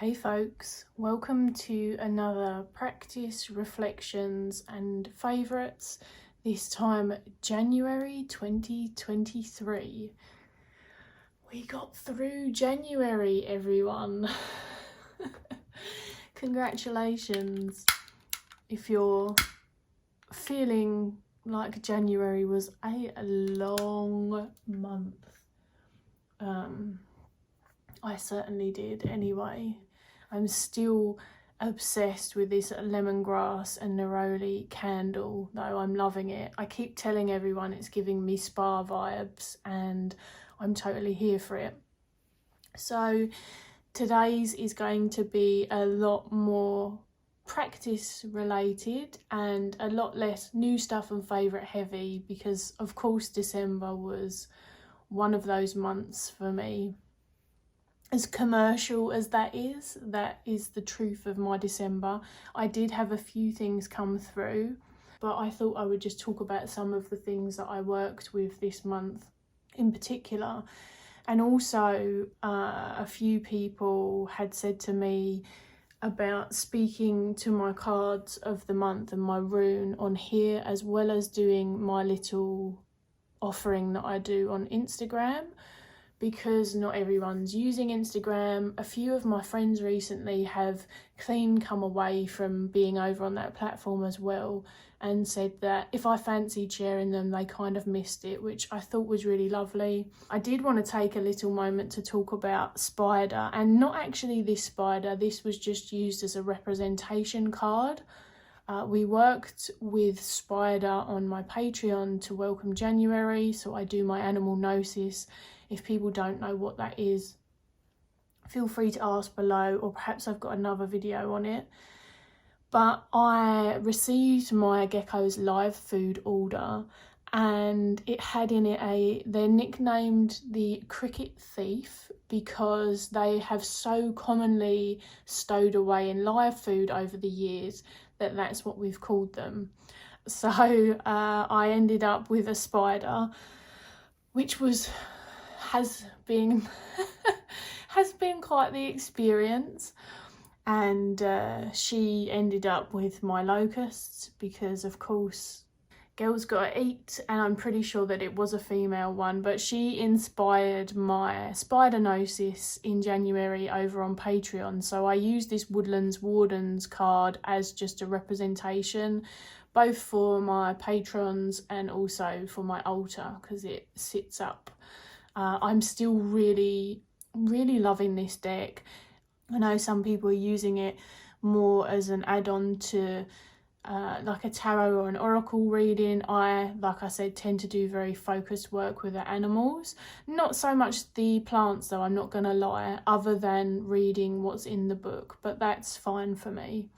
Hey folks, welcome to another practice, reflections and favourites, this time January 2023. We got through January, everyone. Congratulations. If you're feeling like January was a long month, I certainly did anyway. I'm still obsessed with this lemongrass and neroli candle, though I'm loving it. I keep telling everyone it's giving me spa vibes and I'm totally here for it. So today's is going to be a lot more practice related and a lot less new stuff and favourite heavy, because of course December was one of those months for me. As commercial as that is the truth of my December. I did have a few things come through, but I thought I would just talk about some of the things that I worked with this month in particular. And also a few people had said to me about speaking to my cards of the month and my rune on here, as well as doing my little offering that I do on Instagram, because not everyone's using Instagram. A few of my friends recently have come away from being over on that platform as well, and said that if I fancied sharing them, they kind of missed it, which I thought was really lovely. I did want to take a little moment to talk about Spider, and not actually this spider. This was just used as a representation card. We worked with Spider on my Patreon to welcome January, so I do my animal gnosis. If people don't know what that is, feel free to ask below, or perhaps I've got another video on it. But I received my gecko's live food order, and it had in it they're nicknamed the cricket thief because they have so commonly stowed away in live food over the years that that's what we've called them. So I ended up with a spider, which has been quite the experience. And she ended up with my locusts because, of course, girls gotta eat, and I'm pretty sure that it was a female one, but she inspired my spider gnosis in January over on Patreon. So I used this Woodland Wardens card as just a representation, both for my patrons and also for my altar, because it sits up. I'm still really loving this deck. I know some people are using it more as an add-on to like a tarot or an oracle reading. I, like I said, tend to do very focused work with the animals. Not so much the plants though, I'm not gonna lie, other than reading what's in the book, but that's fine for me.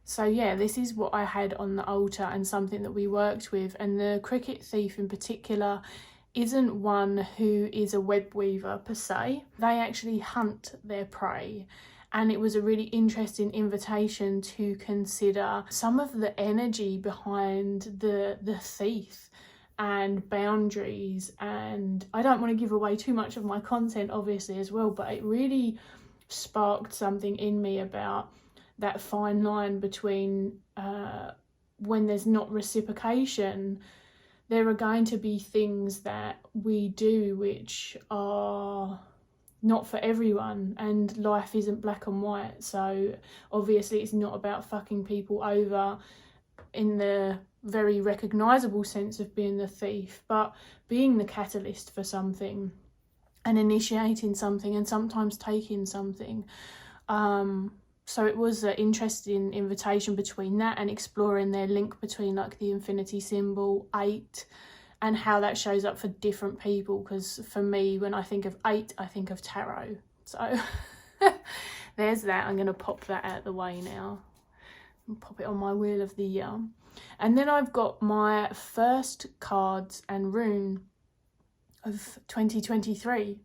So yeah, this is what I had on the altar and something that we worked with. And the cricket thief in particular isn't one who is a web weaver per se. They actually hunt their prey. And it was a really interesting invitation to consider some of the energy behind the thief and boundaries. And I don't want to give away too much of my content obviously as well, but it really sparked something in me about that fine line between when there's not reciprocation, there are going to be things that we do which are not for everyone, and life isn't black and white. So obviously it's not about fucking people over in the very recognisable sense of being the thief, but being the catalyst for something and initiating something and sometimes taking something. So it was an interesting invitation between that and exploring their link between like the infinity symbol 8 and how that shows up for different people, because for me, when I think of 8, I think of tarot. So there's that. I'm going to pop that out of the way now and pop it on my wheel of the year. And then I've got my first cards and rune of 2023,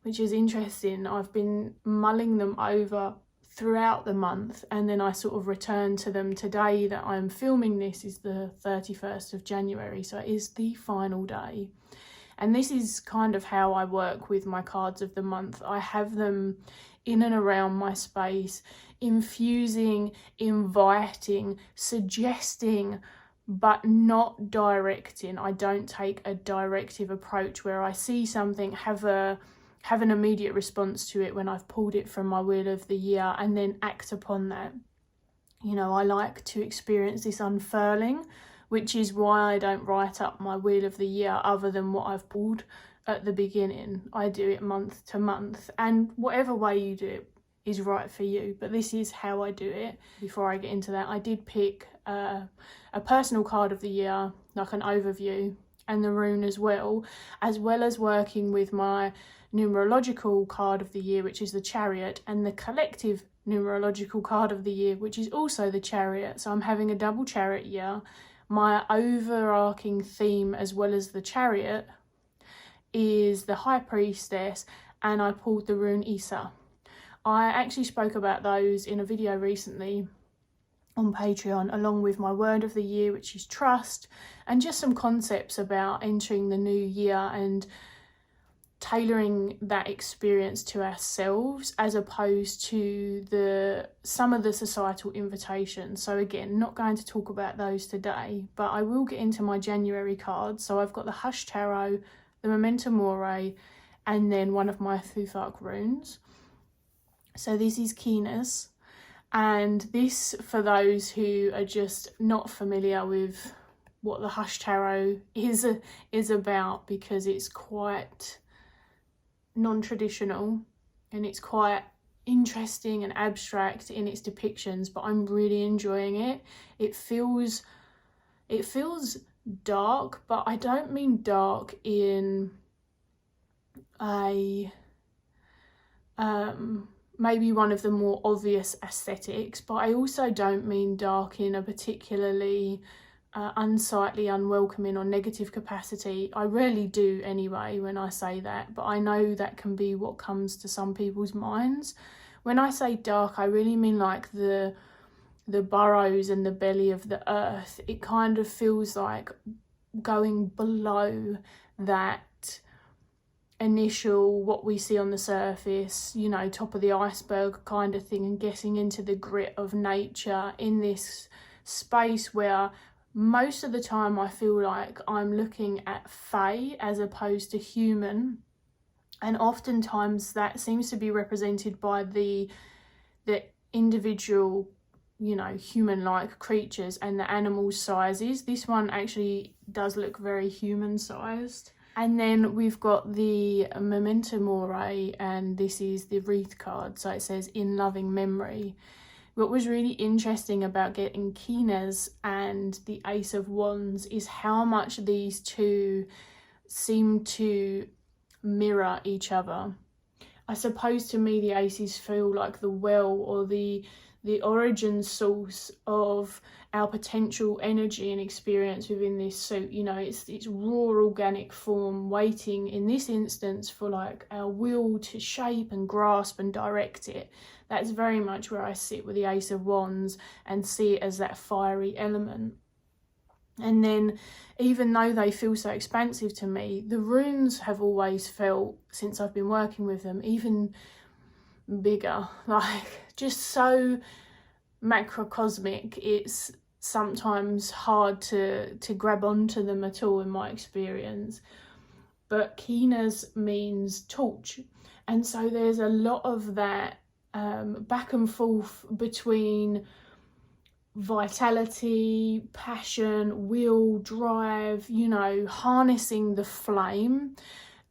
which is interesting. I've been mulling them over throughout the month, and then I sort of returned to them today that I'm filming. This is the 31st of January, so it is the final day. And this is kind of how I work with my cards of the month. I have them in and around my space, infusing, inviting, suggesting, but not directing. I don't take a directive approach where I see something, have an immediate response to it when I've pulled it from my Wheel of the Year, and then act upon that. You know, I like to experience this unfurling, which is why I don't write up my Wheel of the Year other than what I've pulled at the beginning. I do it month to month, and whatever way you do it is right for you, but this is how I do it. Before I get into that, I did pick a personal card of the year, like an overview, and the rune as well as working with my numerological card of the year, which is the Chariot, and the collective numerological card of the year, which is also the Chariot. So I'm having a double Chariot year. My overarching theme, as well as the Chariot, is the High Priestess, and I pulled the rune 𝗍𝘁𝗍𝗲. I actually spoke about those in a video recently on Patreon, along with my word of the year, which is trust, and just some concepts about entering the new year and tailoring that experience to ourselves as opposed to some of the societal invitations. So again, not going to talk about those today, but I will get into my January cards. So I've got the 𝗵𝘁𝗺𝗲 Tarot, the Memento Mori, and then one of my 𝗵𝘁𝗀𝗀𝗺 runes. So this is 𝗵𝗁𝗃, and this, for those who are just not familiar with what the 𝗵𝘁𝗺𝗃 is about, because it's quite non-traditional and it's quite interesting and abstract in its depictions, but I'm really enjoying it. It feels dark, but I don't mean dark in a maybe one of the more obvious aesthetics, but I also don't mean dark in a particularly unsightly, unwelcoming or negative capacity. I rarely do anyway when I say that, but I know that can be what comes to some people's minds. When I say dark, I really mean like the burrows and the belly of the earth. It kind of feels like going below that initial, what we see on the surface, you know, top of the iceberg kind of thing, and getting into the grit of nature in this space where most of the time I feel like I'm looking at fae as opposed to human, and oftentimes that seems to be represented by the individual, you know, human-like creatures and the animal sizes. This one actually does look very human-sized. And then we've got the Memento Mori, and this is the wreath card, so it says in loving memory. What was really interesting about getting 𝗵𝗁𝗃 and the Ace of Wands is how much these two seem to mirror each other. I suppose to me the aces feel like the well, or the origin source of our potential energy and experience within this suit. You know, it's raw organic form, waiting in this instance for like our will to shape and grasp and direct it. That's very much where I sit with the Ace of Wands and see it as that fiery element. And then, even though they feel so expansive to me, the runes have always felt, since I've been working with them, even bigger, like just so macrocosmic. It's sometimes hard to grab onto them at all in my experience. But 𝗵𝗁𝗃 means torch, and so there's a lot of that back and forth between vitality, passion, will, drive, you know, harnessing the flame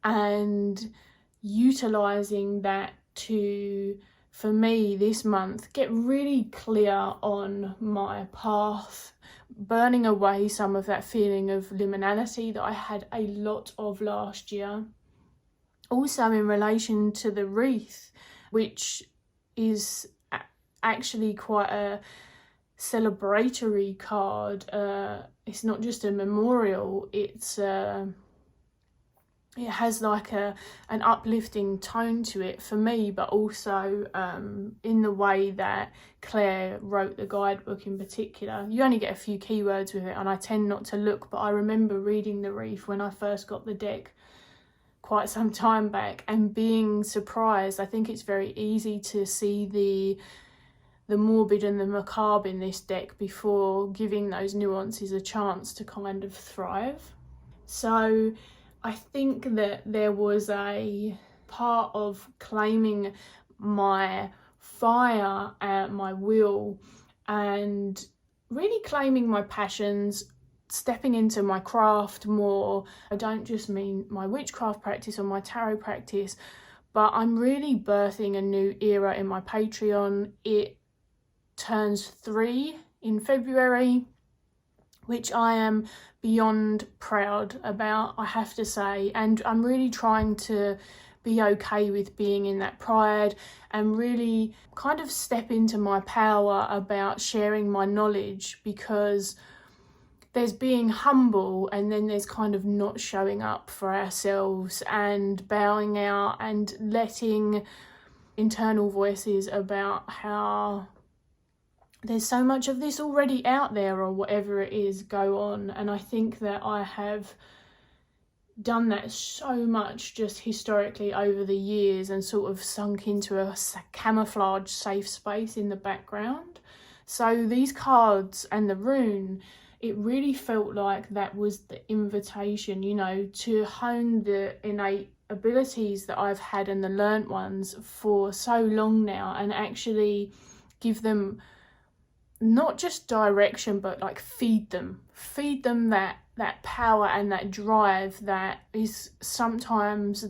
and utilizing that to, for me this month, get really clear on my path, burning away some of that feeling of liminality that I had a lot of last year. Also in relation to the wreath, which is actually quite a celebratory card. It's not just a memorial, it has like an uplifting tone to it for me, but also in the way that Claire wrote the guidebook in particular. You only get a few keywords with it, and I tend not to look, but I remember reading the wreath when I first got the deck quite some time back and being surprised. I think it's very easy to see the morbid and the macabre in this deck before giving those nuances a chance to kind of thrive. So I think that there was a part of claiming my fire and my will and really claiming my passions, stepping into my craft more. I don't just mean my witchcraft practice or my tarot practice, but I'm really birthing a new era in my Patreon. It turns 3 in February, which I am beyond proud about, I have to say, and I'm really trying to be okay with being in that pride and really kind of step into my power about sharing my knowledge, because there's being humble and then there's kind of not showing up for ourselves and bowing out and letting internal voices about how there's so much of this already out there or whatever it is go on. And I think that I have done that so much just historically over the years and sort of sunk into a camouflage safe space in the background. So these cards and the rune, it really felt like that was the invitation, you know, to hone the innate abilities that I've had and the learnt ones for so long now, and actually give them not just direction, but like feed them that power and that drive that is sometimes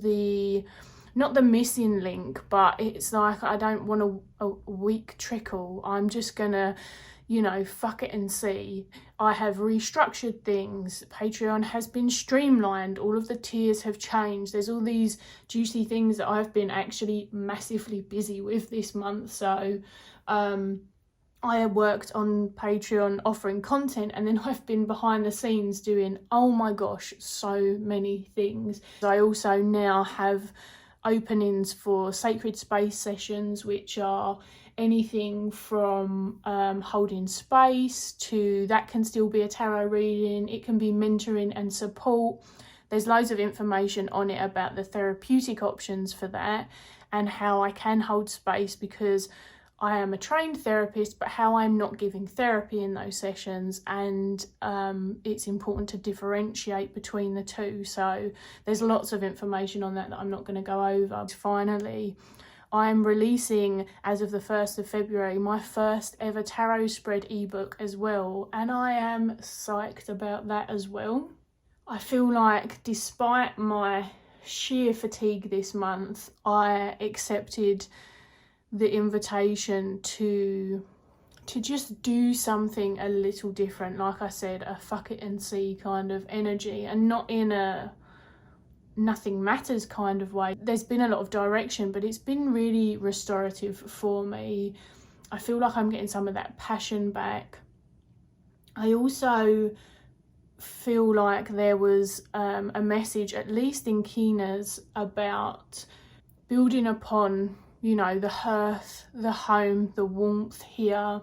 not the missing link, but it's like, I don't want a weak trickle. I'm just gonna, you know, fuck it and see. I have restructured things. Patreon has been streamlined. All of the tiers have changed. There's all these juicy things that I've been actually massively busy with this month. So I worked on Patreon offering content, and then I've been behind the scenes doing, oh my gosh, so many things. I also now have openings for sacred space sessions, which are anything from holding space to that can still be a tarot reading. It can be mentoring and support. There's loads of information on it about the therapeutic options for that and how I can hold space, because I am a trained therapist, but how I'm not giving therapy in those sessions, and it's important to differentiate between the two. So there's lots of information on that I'm not going to go over. Finally, I'm releasing, as of the 1st of February, my first ever tarot spread ebook as well, and I am psyched about that as well. I feel like despite my sheer fatigue this month, I accepted the invitation to just do something a little different. Like I said, a fuck it and see kind of energy, and not in a nothing matters kind of way. There's been a lot of direction, but it's been really restorative for me. I feel like I'm getting some of that passion back. I also feel like there was a message, at least in Kina's, about building upon, you know, the hearth, the home, the warmth here,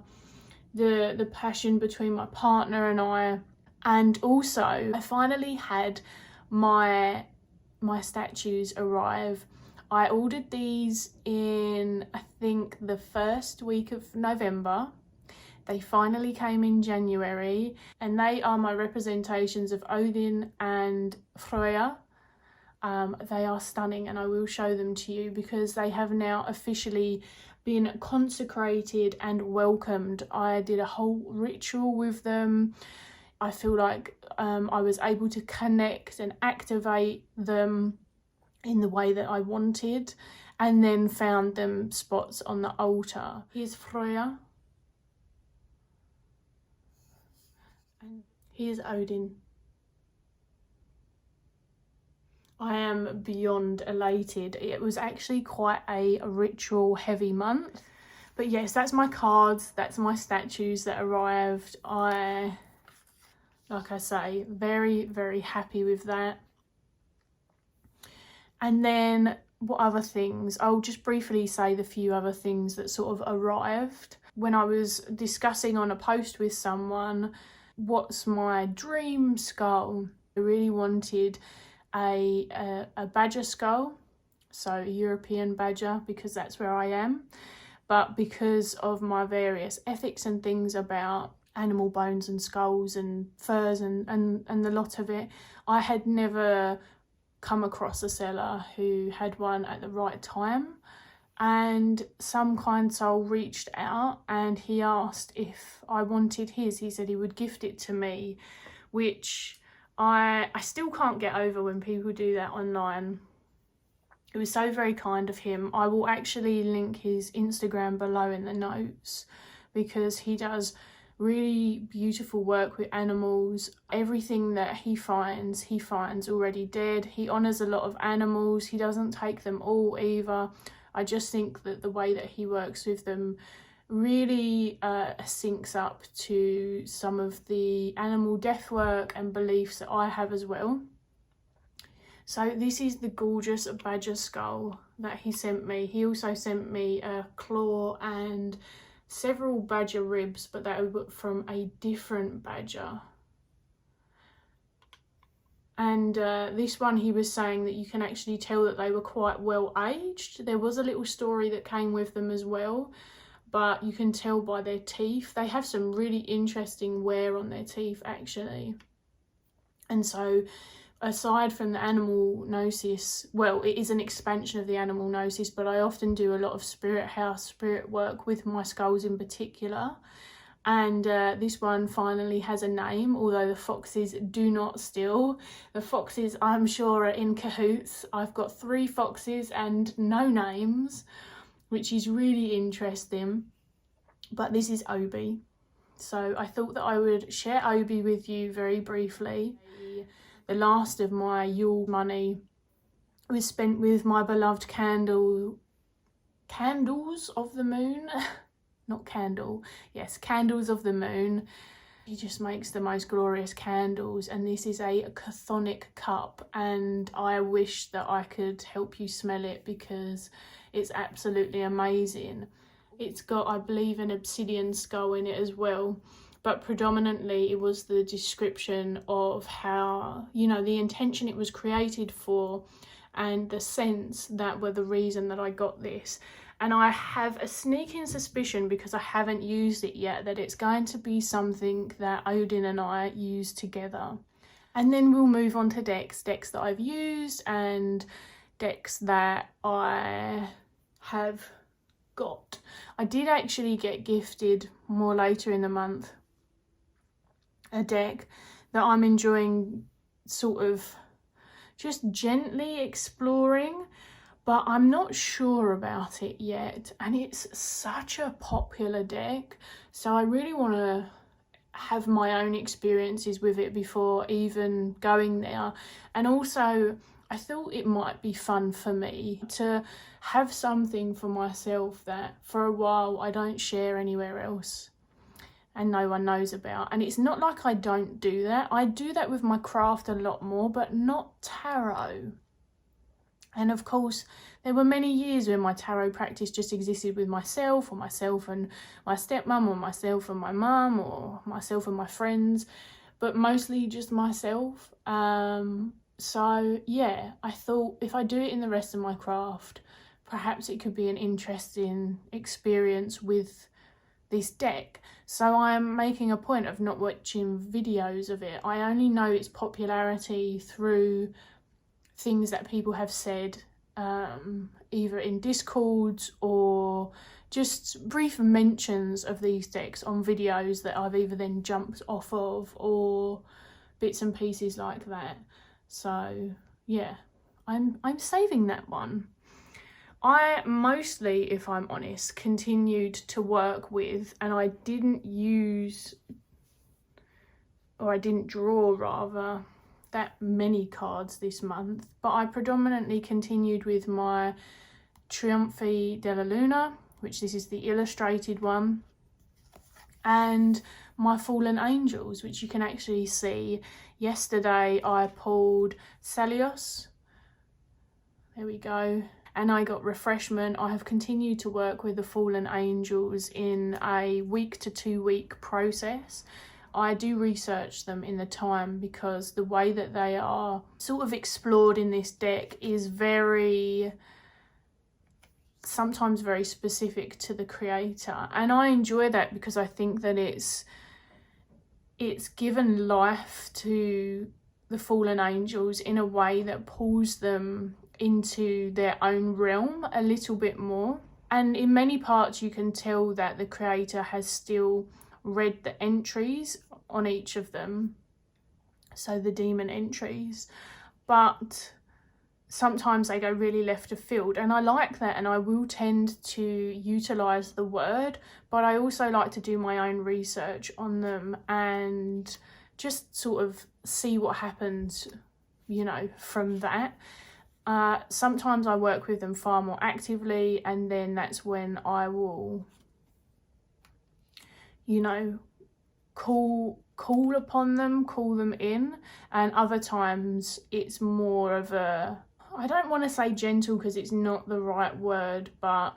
the passion between my partner and I. And also, I finally had my statues arrive. I ordered these in, I think, the first week of November. They finally came in January, and they are my representations of Odin and Freyja. They are stunning, and I will show them to you because they have now officially been consecrated and welcomed. I did a whole ritual with them. I feel like I was able to connect and activate them in the way that I wanted, and then found them spots on the altar. Here's Freyja. And here's Odin. I am beyond elated. It was actually quite a ritual heavy month. But yes, that's my cards, that's my statues that arrived. Like I say, very, very happy with that. And then what other things? I'll just briefly say the few other things that sort of arrived. When I was discussing on a post with someone, what's my dream skull? I really wanted a badger skull, so a European badger, because that's where I am. But because of my various ethics and things about animal bones and skulls and furs and the lot of it, I had never come across a seller who had one at the right time. And some kind soul reached out and he asked if I wanted his. He said he would gift it to me, which I still can't get over when people do that online. It was so very kind of him. I will actually link his Instagram below in the notes, because he does really beautiful work with animals. Everything that he finds already dead. He honours a lot of animals. He doesn't take them all either. I just think that the way that he works with them really syncs up to some of the animal death work and beliefs that I have as well. So this is the gorgeous badger skull that he sent me. He also sent me a claw and several badger ribs, but they were from a different badger. And this one, he was saying that you can actually tell that they were quite well aged. There was a little story that came with them as well, but you can tell by their teeth. They have some really interesting wear on their teeth actually. And so aside from the animal gnosis, well, it is an expansion of the animal gnosis, but I often do a lot of spirit house, spirit work with my skulls in particular. And this one finally has a name, although the foxes do not still. The foxes, I'm sure, are in cahoots. I've got 3 foxes and no names, which is really interesting. But this is 𝗬𝗍𝗍. So I thought that I would share 𝗬𝗍𝗍 with you very briefly. The last of my Yule money was spent with my beloved candles of the moon. Not candle, yes, candles of the moon. He just makes the most glorious candles, and this is a chthonic cup, and I wish that I could help you smell it because it's absolutely amazing. It's got, I believe, an obsidian skull in it as well, but predominantly it was the description of how, you know, the intention it was created for and the scents that were the reason that I got this. And I have a sneaking suspicion, because I haven't used it yet, that it's going to be something that Odin and I use together. And then we'll move on to decks that I've used and decks that I have got. I did actually get gifted more later in the month a deck that I'm enjoying sort of just gently exploring, but I'm not sure about it yet, and it's such a popular deck, so I really want to have my own experiences with it before even going there. And also I thought it might be fun for me to have something for myself that for a while I don't share anywhere else and no one knows about. And it's not like I don't do that. I do that with my craft a lot more, but not tarot. And of course, there were many years when my tarot practice just existed with myself, or myself and my stepmom, or myself and my mum, or myself and my friends, but mostly just myself. So yeah, I thought if I do it in the rest of my craft, perhaps it could be an interesting experience with this deck. So I'm making a point of not watching videos of it. I only know its popularity through things that people have said, either in Discords or just brief mentions of these decks on videos that I've either then jumped off of, or bits and pieces like that. So yeah, I'm saving that one. I mostly, if I'm honest, continued to work with, and I didn't use, or I didn't draw rather, that many cards this month, but I predominantly continued with my Trinofi Della Luna, which this is the illustrated one, and my Fallen Angels, which you can actually see. Yesterday I pulled Salios, there we go, and I got refreshment. I have continued to work with the Fallen Angels in a 1 to 2 week process. I do research them in the time, because the way that they are sort of explored in this deck is sometimes very specific to the creator, and I enjoy that because I think that it's given life to the fallen angels in a way that pulls them into their own realm a little bit more. And in many parts you can tell that the creator has still read the entries on each of them, so the demon entries, but sometimes they go really left of field, and I like that, and I will tend to utilize the word, but I also like to do my own research on them and just sort of see what happens, you know, from that. Sometimes I work with them far more actively, and then that's when I will, you know, call upon them, call them in. And other times it's more of a, I don't want to say gentle because it's not the right word, but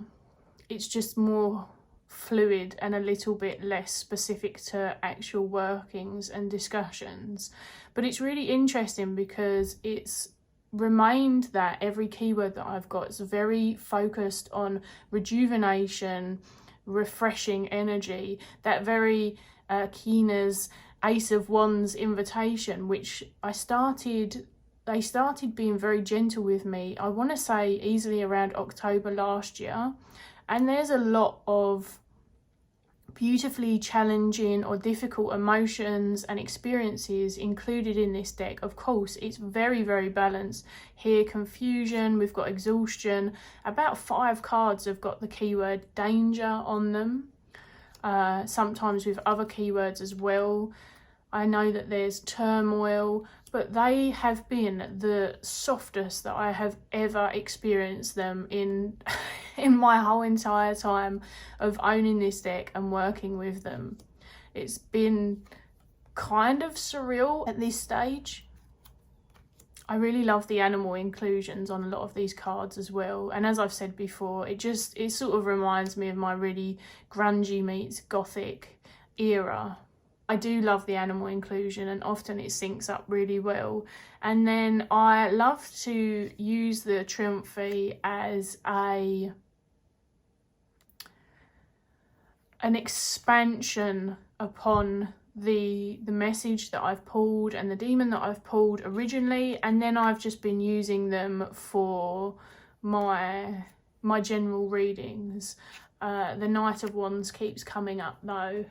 it's just more fluid and a little bit less specific to actual workings and discussions. But it's really interesting because it's remained that every keyword that I've got is very focused on rejuvenation, refreshing energy, that very Kina's Ace of Wands invitation, which they started being very gentle with me, I want to say easily around October last year. And there's a lot of beautifully challenging or difficult emotions and experiences included in this deck. Of course, it's very, very balanced. Here, confusion, we've got exhaustion. About 5 cards have got the keyword danger on them. Sometimes with other keywords as well. I know that there's turmoil, but they have been the softest that I have ever experienced them in my whole entire time of owning this deck and working with them. It's been kind of surreal at this stage. I really love the animal inclusions on a lot of these cards as well, and as I've said before, it sort of reminds me of my really grungy meets gothic era. I do love the animal inclusion, and often it syncs up really well. And then I love to use the Trinofi as an expansion upon the message that I've pulled and the demon that I've pulled originally, and then I've just been using them for my general readings. The Knight of Wands keeps coming up though.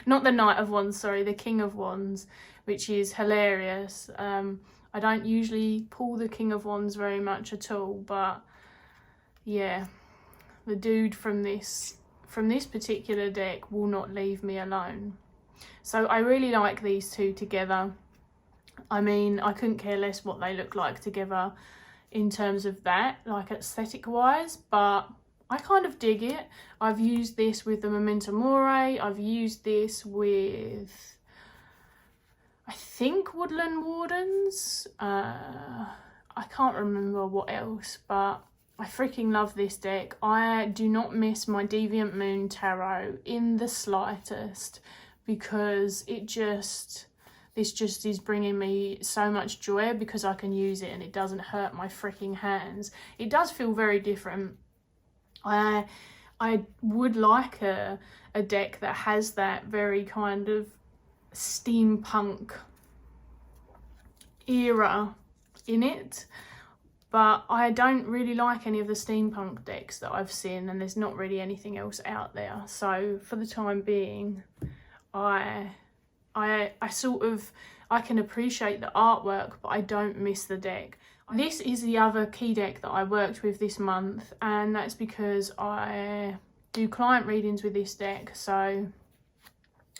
Not the Knight of Wands, sorry, the King of Wands, which is hilarious. I don't usually pull the King of Wands very much at all, but yeah, the dude from this particular deck will not leave me alone. So I really like these two together. I mean, I couldn't care less what they look like together in terms of that, like aesthetic wise, but I kind of dig it. I've used this with the Memento Mori. I've used this with, I think, Woodland Wardens. I can't remember what else, but I freaking love this deck. I do not miss my Deviant Moon Tarot in the slightest, because this just is bringing me so much joy because I can use it and it doesn't hurt my freaking hands. It does feel very different. I would like a deck that has that very kind of steampunk era in it, but I don't really like any of the steampunk decks that I've seen, and there's not really anything else out there. So for the time being, I can appreciate the artwork, but I don't miss the deck. This is the other key deck that I worked with this month, and that's because I do client readings with this deck. So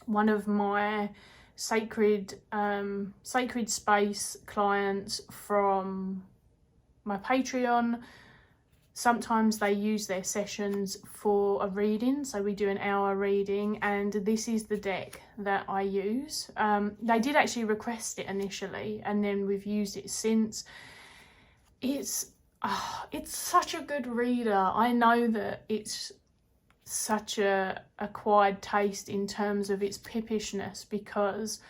one of my sacred space clients from my Patreon, sometimes they use their sessions for a reading, so we do an hour reading, and this is the deck that I use. They did actually request it initially, and then we've used it since. It's such a good reader. I know that it's such a acquired taste in terms of its pippishness, because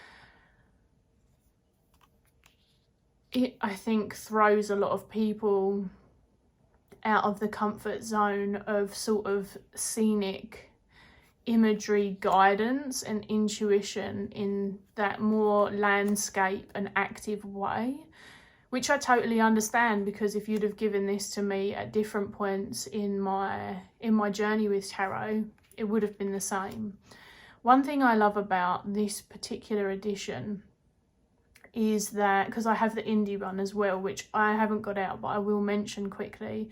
it, I think, throws a lot of people out of the comfort zone of sort of scenic imagery guidance and intuition in that more landscape and active way, which I totally understand, because if you'd have given this to me at different points in my journey with tarot, it would have been the same. One thing I love about this particular edition is that, because I have the indie one as well, which I haven't got out, but I will mention quickly.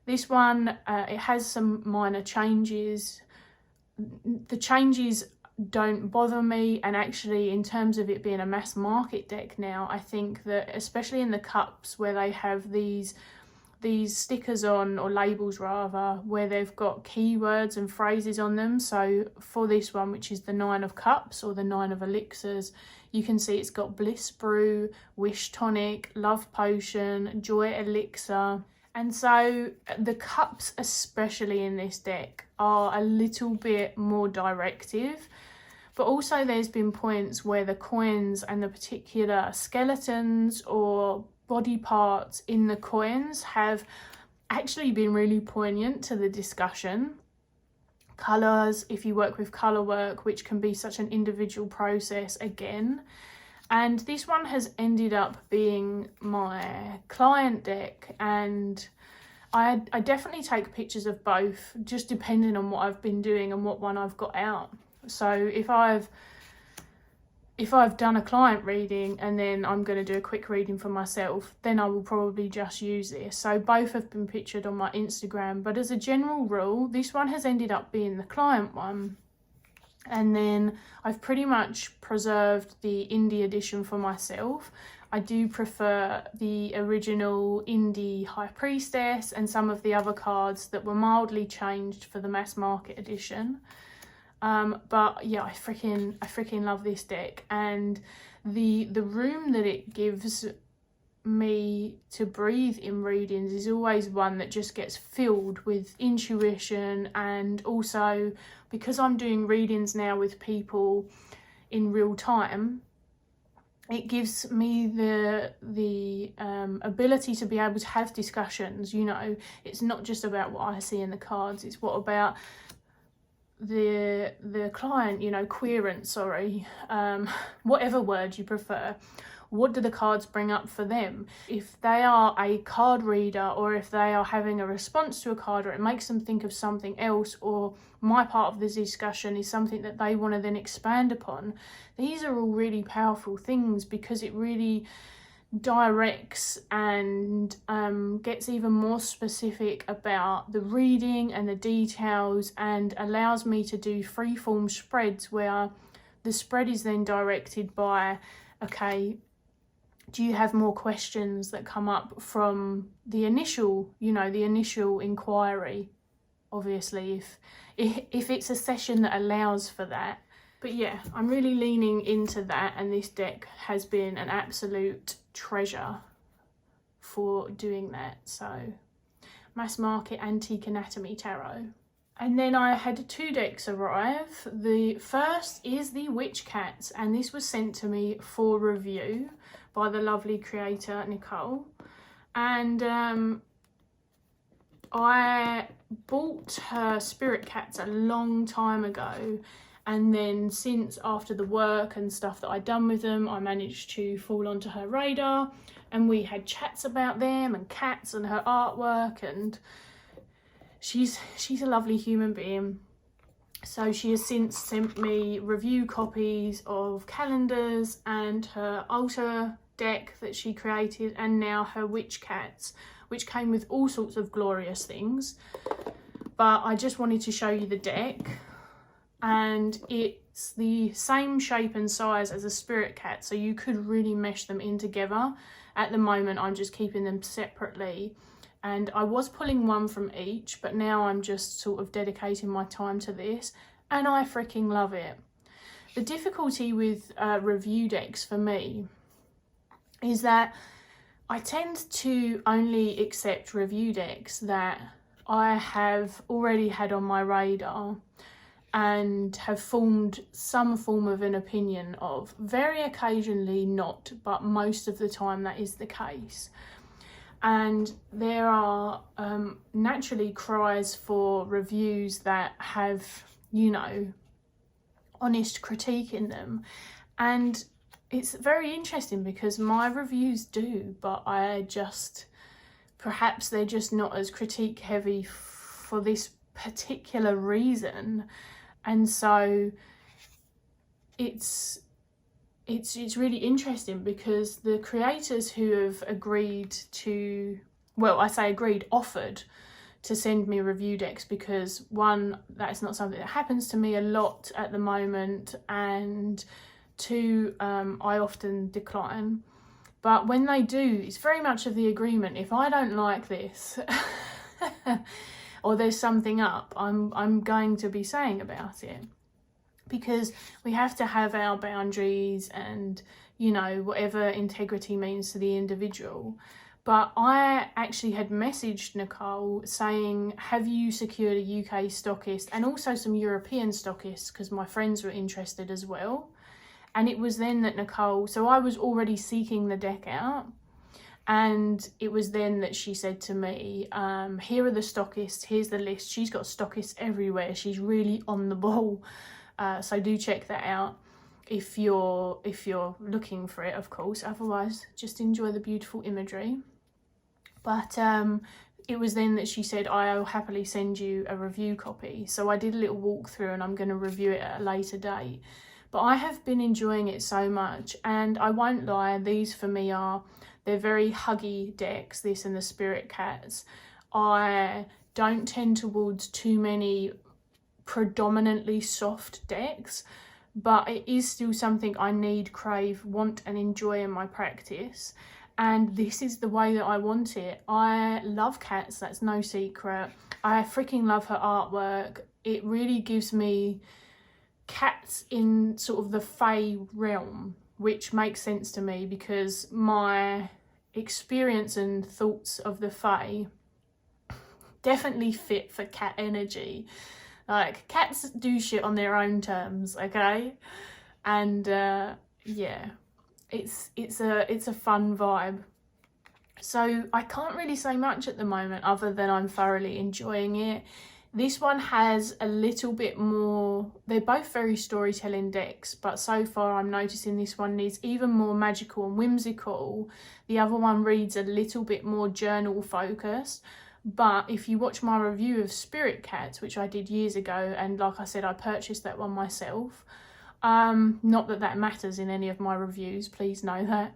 This one, it has some minor changes. The changes don't bother me, and actually in terms of it being a mass market deck now, I think that especially in the cups where they have these stickers on, or labels rather, where they've got keywords and phrases on them. So for this one, which is the 9 of Cups or the 9 of Elixirs, you can see it's got Bliss Brew, Wish Tonic, Love Potion, Joy Elixir. And so the cups, especially in this deck, are a little bit more directive. But also there's been points where the coins and the particular skeletons or body parts in the coins have actually been really poignant to the discussion. Colours, if you work with colour work, which can be such an individual process again. And this one has ended up being my client deck, and I definitely take pictures of both, just depending on what I've been doing and what one I've got out. So if I've done a client reading and then I'm going to do a quick reading for myself, then I will probably just use this. So both have been pictured on my Instagram, but as a general rule, this one has ended up being the client one. And then I've pretty much preserved the indie edition for myself. I do prefer the original indie High Priestess and some of the other cards that were mildly changed for the mass market edition. But yeah, I freaking love this deck, and the room that it gives me to breathe in readings is always one that just gets filled with intuition. And also, because I'm doing readings now with people in real time, it gives me the ability to be able to have discussions. You know, it's not just about what I see in the cards, it's what about the client, you know, querent, whatever word you prefer. What do the cards bring up for them? If they are a card reader, or if they are having a response to a card, or it makes them think of something else, or my part of the discussion is something that they want to then expand upon, these are all really powerful things, because it really directs and gets even more specific about the reading and the details, and allows me to do freeform spreads where the spread is then directed by, okay, do you have more questions that come up from the initial, you know, the initial inquiry? Obviously, if it's a session that allows for that. But yeah, I'm really leaning into that, and this deck has been an absolute treasure for doing that. So, Mass Market Antique Anatomy Tarot. And then I had 2 decks arrive. The first is the 𝗵𝘁𝗁𝗃, and this was sent to me for review by the lovely creator Nicole. And I bought her spirit cats a long time ago, and then since, after the work and stuff that I'd done with them, I managed to fall onto her radar, and we had chats about them and cats and her artwork, and she's a lovely human being. So she has since sent me review copies of calendars and her altar deck that she created, and now her 𝗵𝘁𝗁𝗃, which came with all sorts of glorious things. But I just wanted to show you the deck, and it's the same shape and size as a spirit cat, so you could really mesh them in together. At the moment I'm just keeping them separately, and I was pulling one from each, but now I'm just sort of dedicating my time to this, and I freaking love it. The difficulty with review decks for me is that I tend to only accept review decks that I have already had on my radar and have formed some form of an opinion of. Very occasionally not, but most of the time that is the case. And there are naturally cries for reviews that have, you know, honest critique in them. And it's very interesting because my reviews do, but perhaps they're just not as critique heavy for this particular reason. And so it's really interesting because the creators who have agreed to, well, I say agreed, offered to send me review decks, because one, that's not something that happens to me a lot at the moment, and two, I often decline. But when they do, it's very much of the agreement. If I don't like this or there's something up, I'm going to be saying about it, because we have to have our boundaries and, you know, whatever integrity means to the individual. But I actually had messaged Nicole saying, have you secured a UK stockist and also some European stockists, because my friends were interested as well. And it was then that Nicole, so I was already seeking the deck out, and it was then that she said to me, here are the stockists, here's the list. She's got stockists everywhere. She's really on the ball. So do check that out if you're looking for it, of course. Otherwise, just enjoy the beautiful imagery. But it was then that she said, I'll happily send you a review copy. So I did a little walkthrough, and I'm going to review it at a later date. But I have been enjoying it so much, and I won't lie, these for me they're very huggy decks, this and the Spirit Cats. I don't tend towards too many predominantly soft decks, but it is still something I need, crave, want and enjoy in my practice. And this is the way that I want it. I love cats, that's no secret. I freaking love her artwork. It really gives me cats in sort of the Fae realm, which makes sense to me because my experience and thoughts of the Fae definitely fit for cat energy. Like, cats do shit on their own terms, okay? And yeah, it's a fun vibe. So I can't really say much at the moment other than I'm thoroughly enjoying it. This one has a little bit more, they're both very storytelling decks, but so far I'm noticing this one needs even more magical and whimsical. The other one reads a little bit more journal focused. But if you watch my review of Spirit Cats, which I did years ago, and like I said, I purchased that one myself. Not that that matters in any of my reviews, please know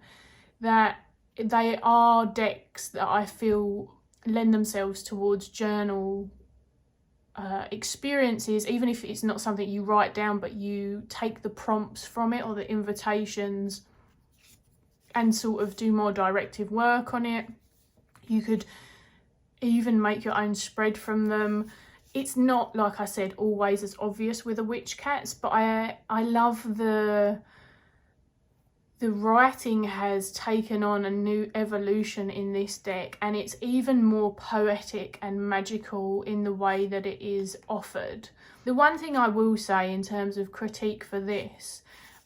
that they are decks that I feel lend themselves towards journal experiences, even if it's not something you write down, but you take the prompts from it or the invitations and sort of do more directive work on it. You could even make your own spread from them. It's not, like I said, always as obvious with the witch cats, but I love the writing has taken on a new evolution in this deck, and it's even more poetic and magical in the way that it is offered. The one thing I will say in terms of critique for this,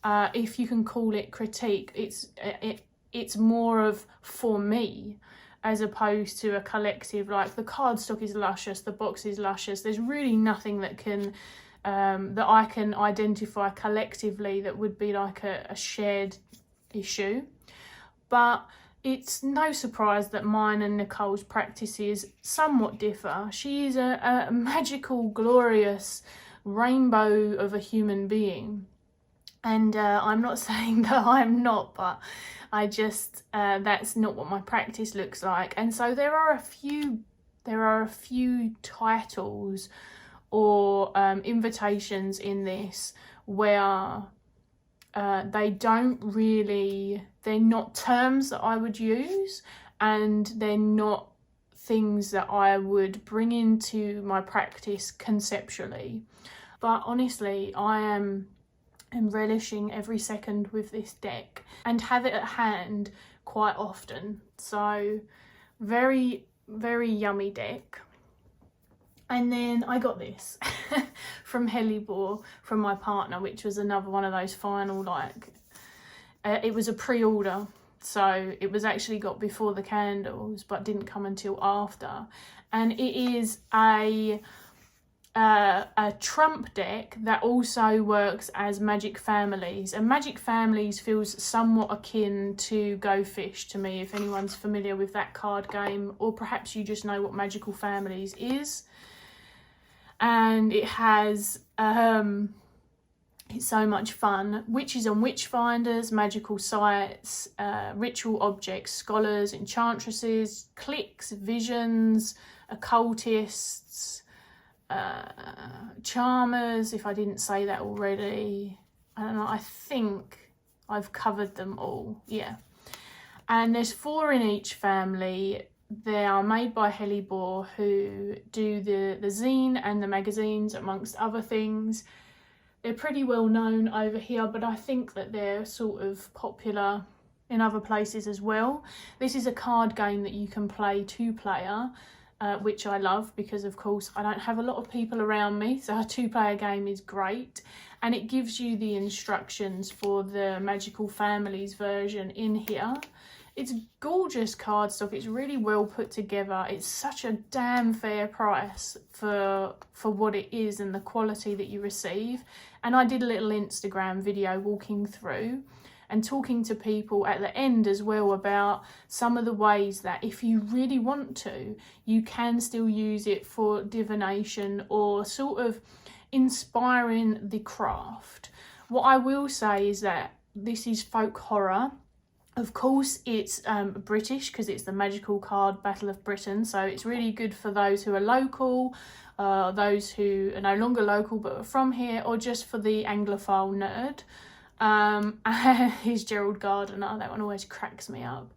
if you can call it critique, it's more of for me, as opposed to a collective. Like, the cardstock is luscious, the box is luscious. There's really nothing that can that I can identify collectively that would be like a shared issue. But it's no surprise that mine and Nicole's practices somewhat differ. She is a magical, glorious rainbow of a human being. And I'm not saying that I'm not, but I just, that's not what my practice looks like. And so there are a few titles or invitations in this where they don't really, they're not terms that I would use, and they're not things that I would bring into my practice conceptually. But honestly, I am relishing every second with this deck and have it at hand quite often. So very, very yummy deck. And then I got this from Hellebore from my partner, which was another one of those final, like, it was a pre-order. So it was actually got before the candles, but didn't come until after. And it is a trump deck that also works as Magic Families. And Magic Families feels somewhat akin to 𝗨𝗺𝗺𝗺 to me, if anyone's familiar with that card game, or perhaps you just know what Magical Families is. And it has it's so much fun. Witches and witchfinders, magical sites, ritual objects, scholars, enchantresses, cliques, visions, occultists, charmers, if I didn't say that already. I don't know, I think I've covered them all, yeah. And there's 4 in each family. They are made by Hellebore, who do the zine and the magazines, amongst other things. They're pretty well known over here, but I think that they're sort of popular in other places as well. This is a card game that you can play 2-player, which I love because, of course, I don't have a lot of people around me, so a 2-player game is great. And it gives you the instructions for the Magical Families version in here. It's gorgeous cardstock. It's really well put together. It's such a damn fair price for what it is and the quality that you receive. And I did a little Instagram video walking through and talking to people at the end as well about some of the ways that if you really want to, you can still use it for divination or sort of inspiring the craft. What I will say is that this is folk horror. Of course, it's British because it's the magical card Battle of Britain, so it's really good for those who are local, those who are no longer local but are from here, or just for the Anglophile nerd. 𝗪𝗁𝗍𝗪𝗀𝗧, that one always cracks me up.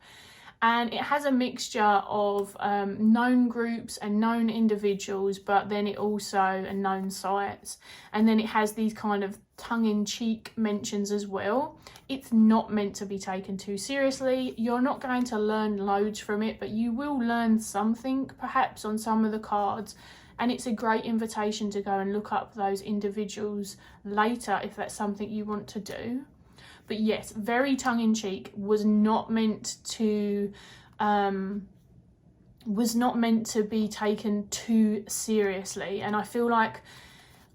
And it has a mixture of known groups and known individuals, but then it also and known sites. And then it has these kind of tongue-in-cheek mentions as well. It's not meant to be taken too seriously. You're not going to learn loads from it, but you will learn something perhaps on some of the cards. And it's a great invitation to go and look up those individuals later if that's something you want to do. But yes, very tongue-in-cheek, was not meant to be taken too seriously. And I feel like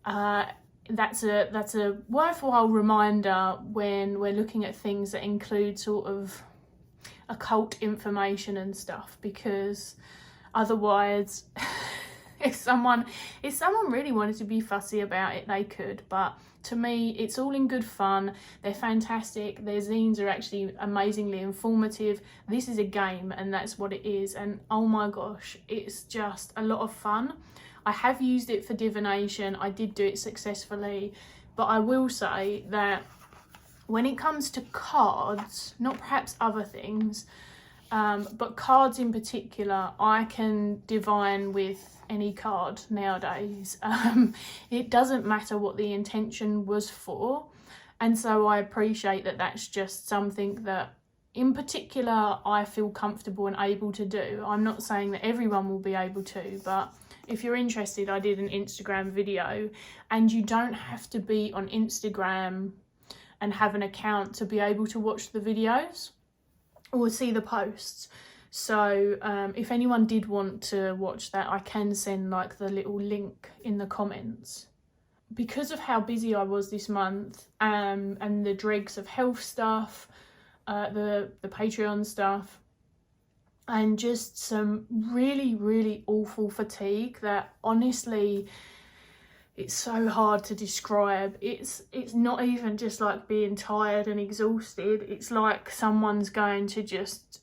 that's a worthwhile reminder when we're looking at things that include sort of occult information and stuff, because otherwise if someone really wanted to be fussy about it, they could. But to me, it's all in good fun. They're fantastic. Their zines are actually amazingly informative. This is a game, and that's what it is. And oh my gosh, it's just a lot of fun. I have used it for divination. I did do it successfully. But I will say that when it comes to cards, not perhaps other things, but cards in particular, I can divine with any card nowadays. It doesn't matter what the intention was for, and so I appreciate that that's just something that in particular I feel comfortable and able to do. I'm not saying that everyone will be able to, but if you're interested, I did an Instagram video, and you don't have to be on Instagram and have an account to be able to watch the videos or see the posts. So if anyone did want to watch that, I can send like the little link in the comments. Because of how busy I was this month, and the dregs of health stuff, the Patreon stuff, and just some really, really awful fatigue that honestly, it's so hard to describe. It's not even just like being tired and exhausted. It's like someone's going to just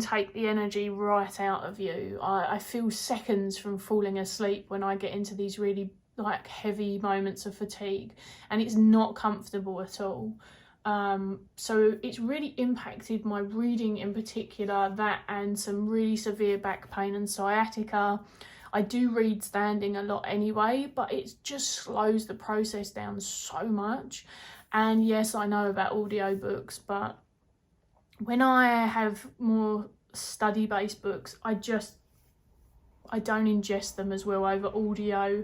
take the energy right out of you. I feel seconds from falling asleep when I get into these really like heavy moments of fatigue, and it's not comfortable at all. So it's really impacted my reading in particular, that and some really severe back pain and sciatica. I do read standing a lot anyway, but it just slows the process down so much. And yes, I know about audiobooks, but when I have more study-based books, I I don't ingest them as well over audio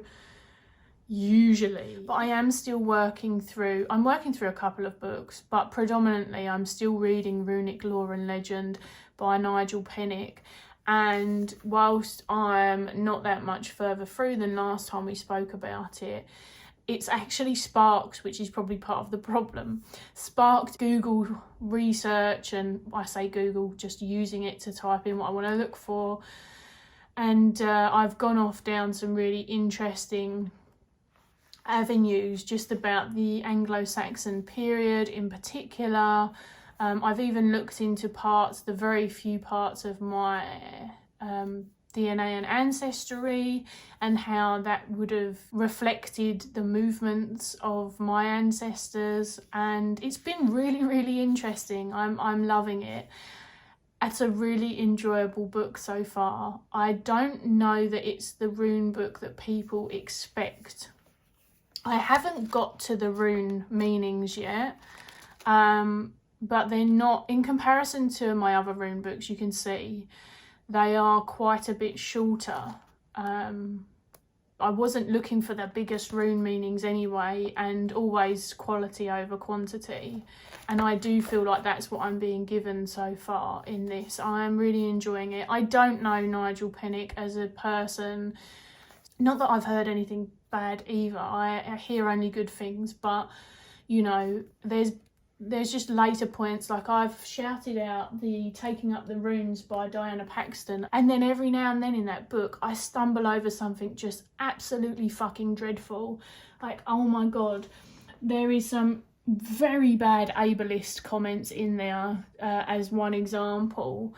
usually, but I am still working through a couple of books, but predominantly I'm still reading Runic Lore and Legend by 𝗪𝗫𝗄𝗃. And whilst I'm not that much further through than last time we spoke about it, it's actually sparked, which is probably part of the problem, sparked Google research, and I say Google, just using it to type in what I want to look for. And I've gone off down some really interesting avenues just about the Anglo-Saxon period in particular. I've even looked into the very few parts of my DNA and ancestry and how that would have reflected the movements of my ancestors, and it's been really, really interesting. I'm loving it. It's a really enjoyable book so far. I don't know that it's the rune book that people expect. I haven't got to the rune meanings yet, but they're not, in comparison to my other rune books, you can see they are quite a bit shorter. I wasn't looking for the biggest rune meanings anyway, and always quality over quantity. And I do feel like that's what I'm being given so far in this. I'm really enjoying it. I don't know 𝗪𝗫𝗄𝗃 as a person. Not that I've heard anything bad either. I hear only good things, but you know, there's just later points, like I've shouted out the Taking Up the Runes by Diana Paxton, and then every now and then in that book I stumble over something just absolutely fucking dreadful. Like, oh my god, there is some very bad ableist comments in there, as one example,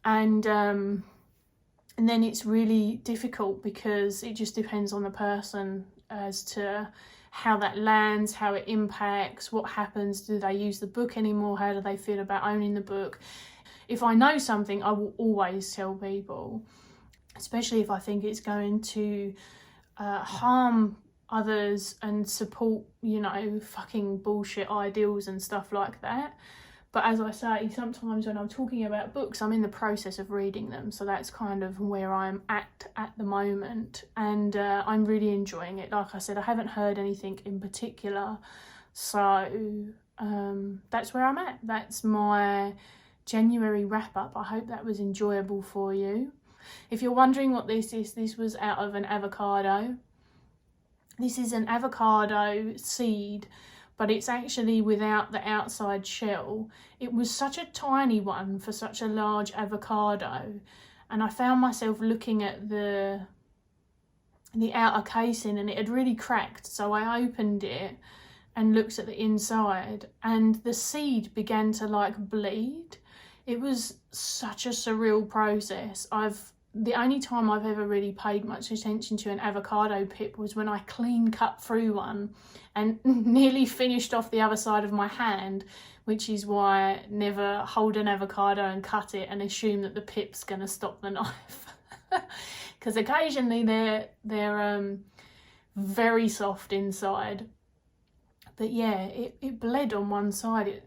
and then it's really difficult because it just depends on the person as to how that lands, how it impacts, what happens, do they use the book anymore, how do they feel about owning the book. If I know something, I will always tell people, especially if I think it's going to harm others and support, you know, fucking bullshit ideals and stuff like that. But as I say, sometimes when I'm talking about books, I'm in the process of reading them. So that's kind of where I'm at the moment. And I'm really enjoying it. Like I said, I haven't heard anything in particular. So that's where I'm at. That's my January wrap up. I hope that was enjoyable for you. If you're wondering what this is, this was out of an avocado. This is an avocado seed, but it's actually without the outside shell. It was such a tiny one for such a large avocado, and I found myself looking at the outer casing and it had really cracked, so I opened it and looked at the inside, and the seed began to like bleed. It was such a surreal process. The only time I've ever really paid much attention to an avocado pip was when I clean cut through one and nearly finished off the other side of my hand, which is why I never hold an avocado and cut it and assume that the pip's going to stop the knife. Because occasionally they're very soft inside. But yeah, it bled on one side.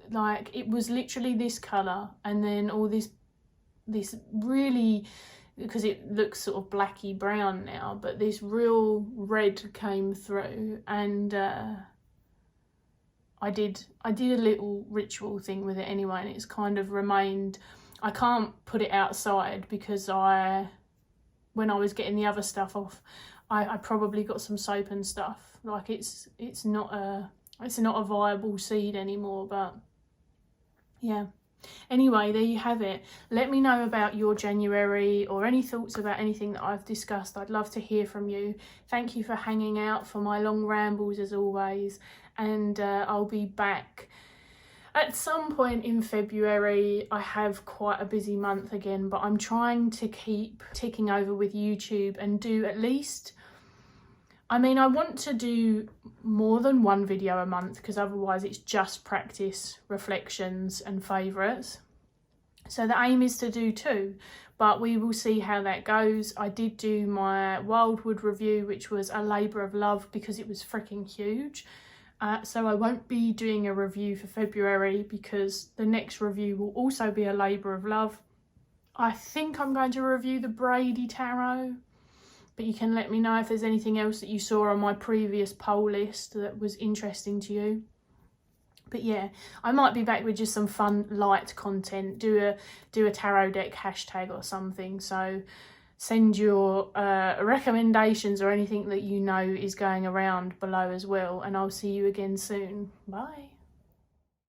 It was literally this colour, and then all this really, because it looks sort of blacky brown now, but this real red came through, and I did a little ritual thing with it anyway, and it's kind of remained. I can't put it outside because when I was getting the other stuff off, I probably got some soap and stuff. Like it's not a viable seed anymore, but yeah. Anyway, there you have it. Let me know about your January or any thoughts about anything that I've discussed. I'd love to hear from you. Thank you for hanging out for my long rambles as always, and I'll be back at some point in February. I have quite a busy month again, but I'm trying to keep ticking over with YouTube and do at least, I want to do more than one video a month, because otherwise it's just practice, reflections and favourites. So the aim is to do 2, but we will see how that goes. I did do my Wildwood review, which was a labour of love because it was freaking huge. So I won't be doing a review for February because the next review will also be a labour of love. I think I'm going to review the Brady Tarot. but you can let me know if there's anything else that you saw on my previous poll list that was interesting to you. But yeah, I might be back with just some fun light content, do a tarot deck hashtag or something. So send your recommendations or anything that you know is going around below as well, and I'll see you again soon. Bye.